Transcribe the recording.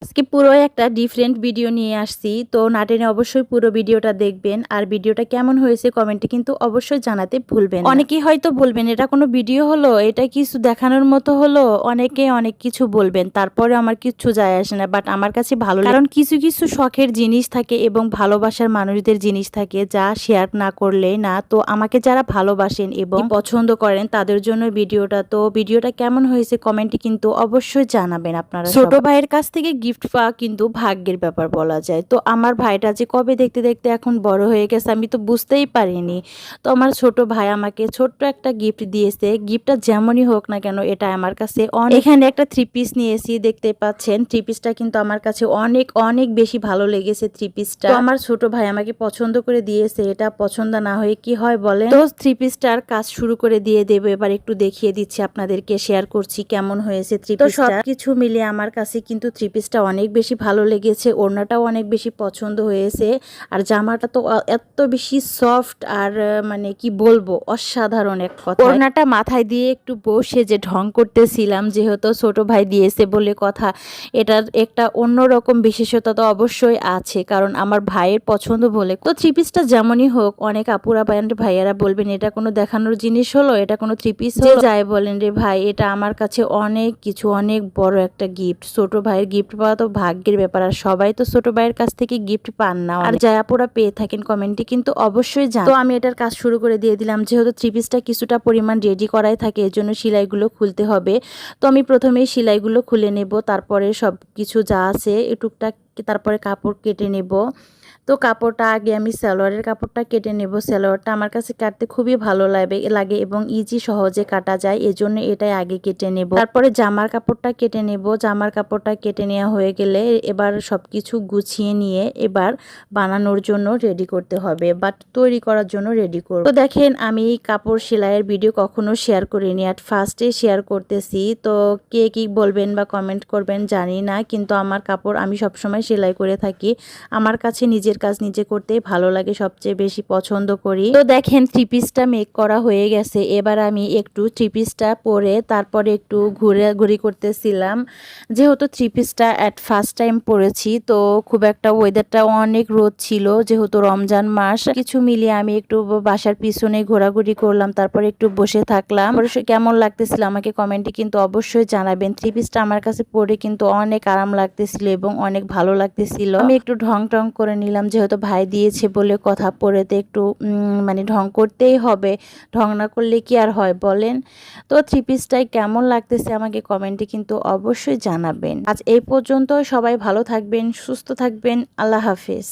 আজকে পুরো একটা ডিফারেন্ট ভিডিও নিয়ে আসছি। তো না টেনে অবশ্যই পুরো ভিডিওটা দেখবেন। আর ভিডিওটা কেমন হয়েছে কমেন্টে কিন্তু অবশ্যই জানাতে ভুলবেন না। অনেকেই হয়তো বলবেন এটা কোনো ভিডিও হলো, এটা কিছু দেখানোর মতো হলো। অনেকে অনেক কিছু বলবেন, তারপরে আমার কিচ্ছু যায় আসে না। বাট আমার কাছে ভালো লাগে, কারণ কিছু কিছু শখের জিনিস থাকে এবং ভালোবাসার মানুষদের জিনিস থাকে যা শেয়ার না করলে না। তো আমাকে যারা ভালোবাসেন এবং পছন্দ করেন তাদের জন্য ভিডিওটা। তো ভিডিওটা কেমন হয়েছে কমেন্টে কিন্তু অবশ্যই জানাবেন আপনারা। ছোট ভাইয়ের কাছ থেকে গিফট পাওয়া কিন্তু ভাগ্যের ব্যাপার বলা যায়। তো আমার ভাইটা যে কবে দেখতে দেখতে এখন বড় হয়ে গেছে আমি তো বুঝতেই পারিনি। তো আমার ছোট ভাই আমাকে ছোট্ট একটা গিফট দিয়েছে। গিফটটা যেমনই হোক না কেন এটা আমার কাছে অনেক। এখানে একটা থ্রি পিস নিয়েছি, দেখতে পাচ্ছেন। থ্রি পিসটা কিন্তু আমার কাছে অনেক অনেক বেশি ভালো লেগেছে। থ্রি পিসটা আমার ছোট ভাই আমাকে পছন্দ করে দিয়েছে। এটা পছন্দ না হয়ে কি হয় বলেন? তো থ্রি পিসটার কাজ শুরু করে দিয়ে দেবো। এবার একটু দেখিয়ে দিচ্ছি আপনাদেরকে, শেয়ার করছি কেমন হয়েছে থ্রি পিসটা। সবকিছু মিলিয়ে আমার কাছে কিন্তু থ্রি পিসটা অনেক বেশি ভালো লেগেছে। ওড়নাটাও অনেক বেশি পছন্দ হয়েছে। আর জামাটা তো এত বেশি সফট আর মানে কি বলবো, অসাধারণ এক কথা। ওড়নাটা মাথায় দিয়ে একটু বসে যে ঢং করতেছিলাম, যেহেতু ছোট ভাই দিয়েছে বলে কথা, এটার একটা অন্যরকম বিশেষতা তো অবশ্যই আছে, কারণ আমার ভাইয়ের পছন্দ বলে। তো থ্রি পিসটা যেমনই হোক, অনেক আপুরা ভাইয়ারা বলবেন এটা কোনো দেখানোর জিনিস হলো, এটা কোনো থ্রি পিস হলো। যাই বলেন রে ভাই, এটা আমার কাছে অনেক কিছু, অনেক বড় একটা গিফট। ছোট ভাইয়ের গিফট পাওয়া তো ভাগ্যের ব্যাপার, আর সবাই তো ছোট ভাইয়ের কাছ থেকে গিফট পান না। আর যাই আপুরা পেয়ে থাকেন কমেন্টে কিন্তু অবশ্যই জানান। তো আমি এটার কাজ শুরু করে দিয়ে দিলাম। যেহেতু থ্রি পিসটা কিছুটা পরিমাণ রেডি করাই থাকে, এর জন্য সেলাইগুলো খুলতে হবে। তো আমি প্রথমেই সেলাইগুলো খুলে নেব, তারপরে সব কিছু যা আছে টুকটাক, তারপরে কাপড় কেটে নেব। তো কাপড়টা আগে আমি সালোয়ারের কাপড়টা কেটে নেব। সালোয়ারটা আমার কাছে কাটতে খুবই ভালো লাগে এবং ইজি, সহজে কাটা যায়, এজন্য এটাই আগে কেটে নেব। তারপরে জামার কাপড়টা কেটে নেব। জামার কাপড়টা কেটে নেওয়া হয়ে গেলে এবার সবকিছু গুছিয়ে নিয়ে এবার বানানোর জন্য রেডি করতে হবে, বাট তৈরি করার জন্য রেডি করব। তো দেখেন, আমি কাপড় সেলাইয়ের ভিডিও কখনো শেয়ার করিনি, আর ফার্স্টে শেয়ার করতেছি। তো কে কি বলবেন বা কমেন্ট করবেন জানি না, কিন্তু আমার কাপড় আমি সবসময় সেলাই করে থাকি। আমার কাছে নিজের কাজ নিজে করতেই ভালো লাগে, সবচেয়ে বেশি পছন্দ করি। তো দেখেন থ্রি পিসটা মেক করা হয়ে গেছে। এবার আমি একটু থ্রি পিসটা পরে তারপরে একটু ঘুরি করতেছিলাম। যেহেতু থ্রি পিসটা ফার্স্ট টাইম পরেছি, তো খুব একটা ওয়েদারটা অনেক রোদ ছিল, যেহেতু রমজান মাস। কিছু মিলিয়ে আমি একটু বাসার পিছনে ঘোরাঘুরি করলাম, তারপরে একটু বসে থাকলাম। কেমন লাগতেছিল আমাকে কমেন্টে কিন্তু অবশ্যই জানাবেন। থ্রি পিসটা আমার কাছে পরে কিন্তু অনেক আরাম লাগতেছিল এবং অনেক ভালো লাগতেছিল। আমি একটু ঢং টং করে নিলাম, যেহেতু ভাই দিয়েছে বলে কথা, পরেতে একটু মানে ঢং করতেই হবে। ঢং না করলে কি আর হয় বলেন? তো থ্রি পিসটাই কেমন লাগতেছে আমাকে কমেন্টে কিন্তু অবশ্যই জানাবেন। আজ এই পর্যন্ত, সবাই ভালো থাকবেন, সুস্থ থাকবেন। আল্লাহ হাফেজ।